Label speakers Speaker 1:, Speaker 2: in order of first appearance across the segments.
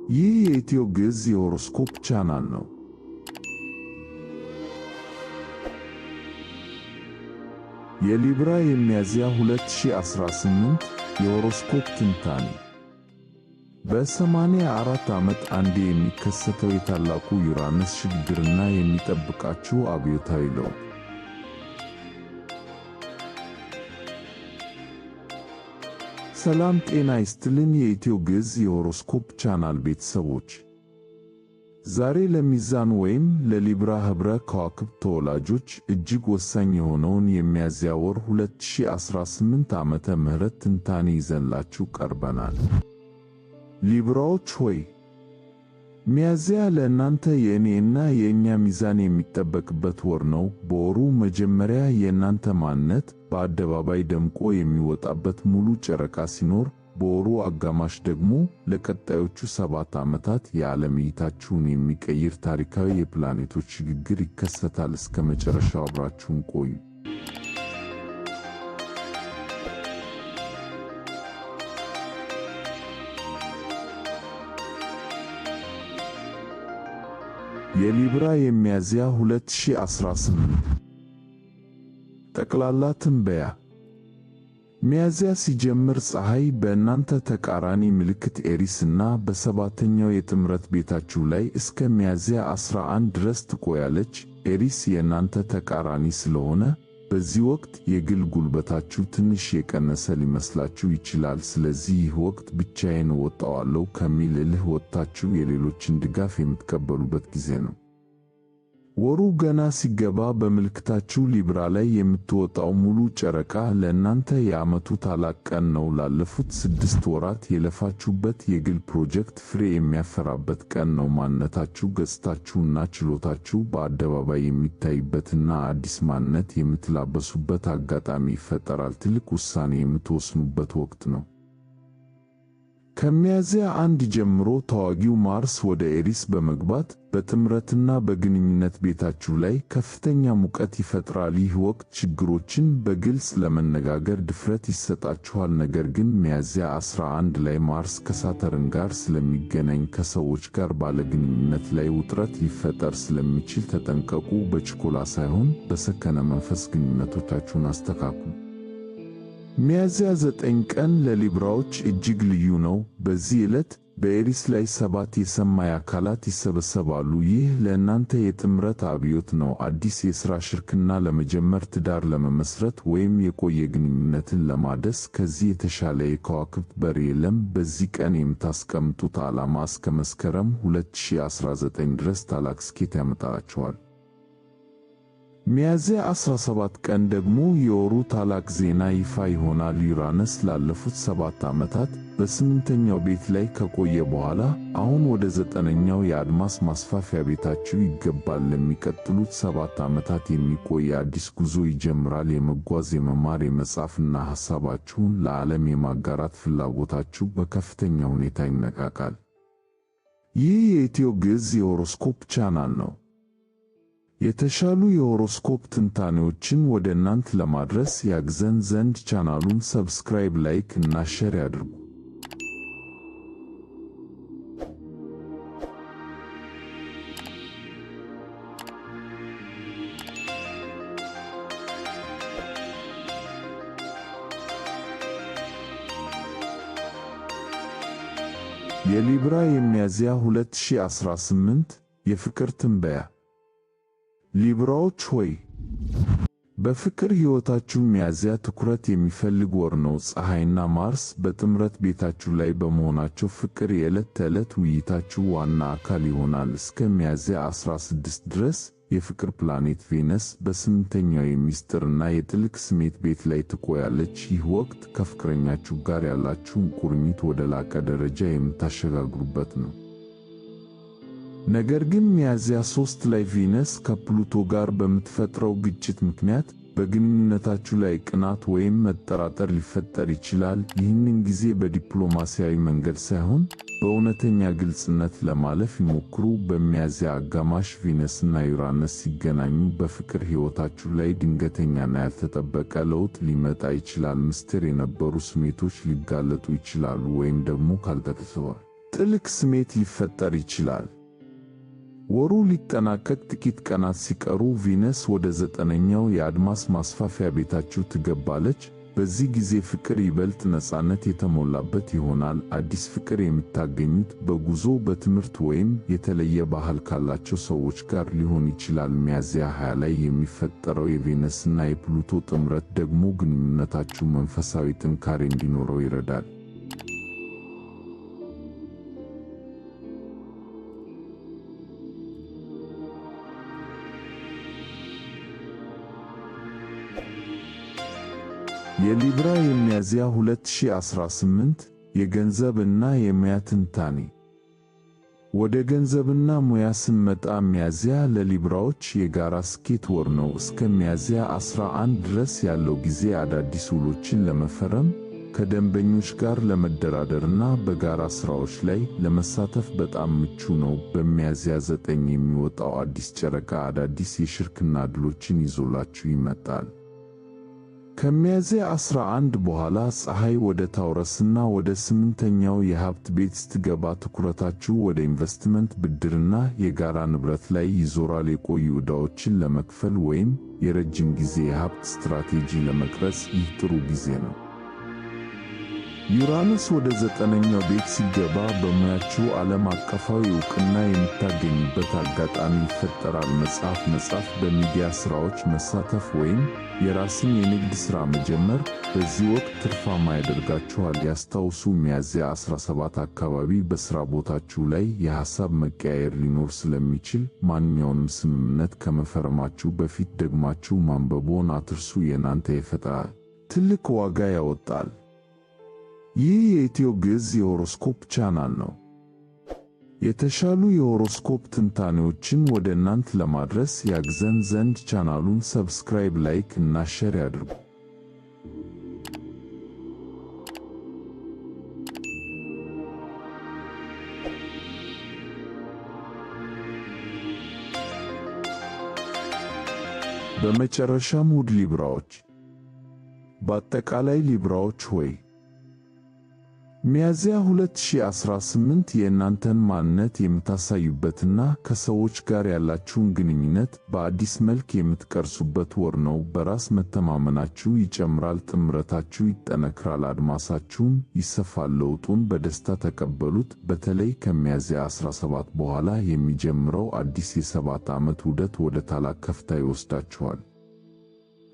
Speaker 1: ይህ የኢትዮ ግዕዝ የሆሮስኮፕ ቻናል ነው። የሊብራ የሚያዝያ 2018 የሆሮስኮፕ ትንታኔ። በ84 ዓመት አንዴ የሚከሰተው የታላቁ ዩራነስ ሽግግርና የሚጠብቃችሁ አብዮታዊ ለውጥ። ሰላም ጤና ይስጥልን የኢትዮ ግዕዝ የሆሮስኮፕ ቻናል ቤተሰቦች፣ ዛሬ ለሚዛን ወይም ለሊብራ ኅብረ ከዋክብት ተወላጆች እጅግ ወሳኝ የሆነውን የሚያዝያ ወር 2018 ዓመተ ምህረት ትንታኔ ይዘንላችሁ ቀርበናል። ሊብራዎች ሆይ፣ ሚያዝያ ለእናንተ የእኔና የእኛ ሚዛን የሚጠበቅበት ወር ነው። በወሩ መጀመሪያ የእናንተ ማንነት በአደባባይ ደምቆ የሚወጣበት ሙሉ ጨረቃ ሲኖር፣ በወሩ አጋማሽ ደግሞ ለቀጣዮቹ 7 ዓመታት የዓለም እይታችሁን የሚቀይር ታሪካዊ የፕላኔቶች ሽግግር ይከሰታል። እስከ መጨረሻው አብራችሁን ቆዩ። የሊብራ የሚያዝያ 2018 ጠቅላላ ትንበያ። ሚያዝያ ሲጀምር ፀሐይ በእናንተ ተቃራኒ ምልክት ኤሪስ እና በሰባተኛው የጥምረት ቤታችሁ ላይ እስከ ሚያዝያ 11 ድረስ ትቆያለች። ኤሪስ የእናንተ ተቃራኒ ስለሆነ በዚህ ወቅት የግል ጉልበታችሁ ትንሽ የቀነሰ ሊመስላችሁ ይችላል። ስለዚህ ይህ ወቅት ብቻዬን እወጣዋለሁ ከሚል እልህ ወጥታችሁ የሌሎችን ድጋፍ የምትቀበሉበት ጊዜ ነው። ወሩ ገና ሲገባ በምልክታችሁ ሊብራ ላይ የምትወጣው ሙሉ ጨረቃ ለእናንተ የዓመቱ ታላቅ ቀን ነው። ላለፉት 6 ወራት የለፋችሁበት የግል ፕሮጀክት ፍሬ የሚያፈራበት ቀን ነው። ማንነታችሁ፣ ገጽታችሁና ችሎታችሁ በአደባባይ የሚታይበትና አዲስ ማንነት የምትላበሱበት አጋጣሚ ይፈጠራል። ትልቅ ውሳኔ የምትወስኑበት ወቅት ነው። ከሚያዝያ 1 ጀምሮ ተዋጊው ማርስ ወደ ኤሪስ በመግባት በጥምረትና በግንኙነት ቤታችሁ ላይ ከፍተኛ ሙቀት ይፈጥራል። ይህ ወቅት ችግሮችን በግልጽ ለመነጋገር ድፍረት ይሰጣችኋል። ነገር ግን ሚያዝያ 11 ላይ ማርስ ከሳተርን ጋር ስለሚገናኝ ከሰዎች ጋር ባለግንኙነት ላይ ውጥረት ሊፈጠር ስለሚችል ተጠንቀቁ። በችኮላ ሳይሆን በሰከነ መንፈስ ግንኙነቶቻችሁን አስተካክሉ። ሚያዝያ 9 ቀን ለሊብራዎች እጅግ ልዩ ነው። በዚህ ዕለት በኤሪስ ላይ 7 የሰማይ አካላት ይሰበሰባሉ። ይህ ለእናንተ የጥምረት አብዮት ነው። አዲስ የሥራ ሽርክና ለመጀመር፣ ትዳር ለመመስረት ወይም የቆየ ግንኙነትን ለማደስ ከዚህ የተሻለ የከዋክብት በር የለም። በዚህ ቀን የምታስቀምጡት ዓላማ እስከ መስከረም 2019 ድረስ ታላቅ ስኬት ያመጣላችኋል። ሚያዝያ 17 ቀን ደግሞ የወሩ ታላቅ ዜና ይፋ ይሆናል። ዩራነስ ላለፉት 7 ዓመታት በ8ኛው ቤት ላይ ከቆየ በኋላ አሁን ወደ 9ኛው የአድማስ ማስፋፊያ ቤታችሁ ይገባል። ለሚቀጥሉት 7 ዓመታት የሚቆይ አዲስ ጉዞ ይጀምራል። የመጓዝ፣ የመማር፣ የመጻፍና ሐሳባችሁን ለዓለም የማጋራት ፍላጎታችሁ በከፍተኛ ሁኔታ ይነቃቃል። ይህ የኢትዮ ግዕዝ የሆሮስኮፕ ቻናል ነው። የተሻሉ የሆሮስኮፕ ትንታኔዎችን ወደ እናንተ ለማድረስ ያግዘን ዘንድ ቻናሉን ሰብስክራይብ፣ ላይክ እና ሼር ያድርጉ። የሊብራ የሚያዝያ 2018 የፍቅር ትንበያ። ሊብራዎች ሆይ፣ በፍቅር ሕይወታችሁ ሚያዝያ ትኩረት የሚፈልግ ወር ነው። ፀሐይና ማርስ በጥምረት ቤታችሁ ላይ በመሆናቸው ፍቅር የዕለት ተዕለት ውይይታችሁ ዋና አካል ይሆናል። እስከ ሚያዝያ 16 ድረስ የፍቅር ፕላኔት ቬነስ በ8ኛው የሚስጥርና የጥልቅ ስሜት ቤት ላይ ትቆያለች። ይህ ወቅት ከፍቅረኛችሁ ጋር ያላችሁን ቁርኝት ወደ ላቀ ደረጃ የምታሸጋግሩበት ነው። ነገር ግን ሚያዝያ 3 ላይ ቬነስ ከፕሉቶ ጋር በምትፈጥረው ግጭት ምክንያት በግንኙነታችሁ ላይ ቅናት ወይም መጠራጠር ሊፈጠር ይችላል። ይህንን ጊዜ በዲፕሎማሲያዊ መንገድ ሳይሆን በእውነተኛ ግልጽነት ለማለፍ ይሞክሩ። በሚያዝያ አጋማሽ ቬነስና ዩራነስ ሲገናኙ በፍቅር ሕይወታችሁ ላይ ድንገተኛና ያልተጠበቀ ለውጥ ሊመጣ ይችላል። ምስጢር የነበሩ ስሜቶች ሊጋለጡ ይችላሉ ወይም ደግሞ ካልተጠበቀ ጥልቅ ስሜት ሊፈጠር ይችላል። ወሩ ሊጠናቀቅ ጥቂት ቀናት ሲቀሩ ቪነስ ወደ 9ኛው የአድማስ ማስፋፊያ ቤታችሁ ትገባለች። በዚህ ጊዜ ፍቅር ይበልጥ ነፃነት የተሞላበት ይሆናል። አዲስ ፍቅር የምታገኙት በጉዞ፣ በትምህርት ወይም የተለየ ባህል ካላቸው ሰዎች ጋር ሊሆን ይችላል። ሚያዝያ 20 ላይ የሚፈጠረው የቬነስና የፕሉቶ ጥምረት ደግሞ ግንኙነታችሁ መንፈሳዊ ጥንካሬ እንዲኖረው ይረዳል። የሊብራ የሚያዝያ 2018 የገንዘብ እና የሙያ ትንታኔ። ወደ ገንዘብና ሙያ ስንመጣ ሚያዝያ ለሊብራዎች የጋራ ስኬት ወር ነው። እስከ ሚያዝያ 11 ድረስ ያለው ጊዜ አዳዲስ ውሎችን ለመፈረም፣ ከደንበኞች ጋር ለመደራደርና በጋራ ሥራዎች ላይ ለመሳተፍ በጣም ምቹ ነው። በሚያዝያ 9 የሚወጣው አዲስ ጨረቃ አዳዲስ የሽርክና ዕድሎችን ይዞላችሁ ይመጣል። ከሚያዝያ 11 በኋላ ፀሐይ ወደ ታውረስና ወደ 8ኛው የሀብት ቤት ስትገባ ትኩረታችሁ ወደ ኢንቨስትመንት፣ ብድርና የጋራ ንብረት ላይ ይዞራል። የቆዩ ዕዳዎችን ለመክፈል ወይም የረጅም ጊዜ የሀብት ስትራቴጂ ለመቅረጽ ይህ ጥሩ ጊዜ ነው። ዩራነስ ወደ 9ኛው ቤት ሲገባ በሙያችሁ ዓለም አቀፋዊ ዕውቅና የምታገኙበት አጋጣሚ ይፈጠራል። መጽሐፍ መጻፍ፣ በሚዲያ ሥራዎች መሳተፍ ወይም የራስን የንግድ ሥራ መጀመር በዚህ ወቅት ትርፋማ ያደርጋችኋል። ያስታውሱ፣ ሚያዝያ 17 አካባቢ በሥራ ቦታችሁ ላይ የሐሳብ መቀያየር ሊኖር ስለሚችል ማንኛውንም ስምምነት ከመፈረማችሁ በፊት ደግማችሁ ማንበብዎን አትርሱ። የእናንተ የፈጠራ ትልቅ ዋጋ ያወጣል። ይህ የኢትዮ ግዕዝ የሆሮስኮፕ ቻናል ነው። የተሻሉ የሆሮስኮፕ ትንታኔዎችን ወደ እናንተ ለማድረስ ያግዘን ዘንድ ቻናሉን ሰብስክራይብ፣ ላይክ እና ሼር ያድርጉ። በመጨረሻም ውድ ሊብራዎች፣ በአጠቃላይ ሊብራዎች ሆይ ሚያዝያ 2018 የእናንተን ማንነት የምታሳዩበትና ከሰዎች ጋር ያላችሁን ግንኙነት በአዲስ መልክ የምትቀርጹበት ወር ነው። በራስ መተማመናችሁ ይጨምራል፣ ጥምረታችሁ ይጠነክራል፣ አድማሳችሁም ይሰፋል። ለውጡን በደስታ ተቀበሉት። በተለይ ከሚያዝያ 17 በኋላ የሚጀምረው አዲስ የ7 ዓመት ዑደት ወደ ታላቅ ከፍታ ይወስዳችኋል።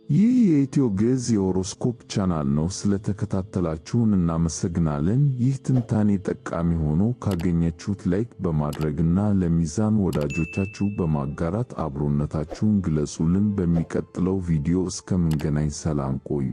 Speaker 1: ይህ የኢትዮ ግዕዝ የሆሮስኮፕ ቻናል ነው። ስለተከታተላችሁን እናመሰግናለን። ይህ ትንታኔ ጠቃሚ ሆኖ ካገኛችሁት ላይክ በማድረግና ለሚዛን ወዳጆቻችሁ በማጋራት አብሮነታችሁን ግለጹልን። በሚቀጥለው ቪዲዮ እስከምንገናኝ ሰላም ቆዩ።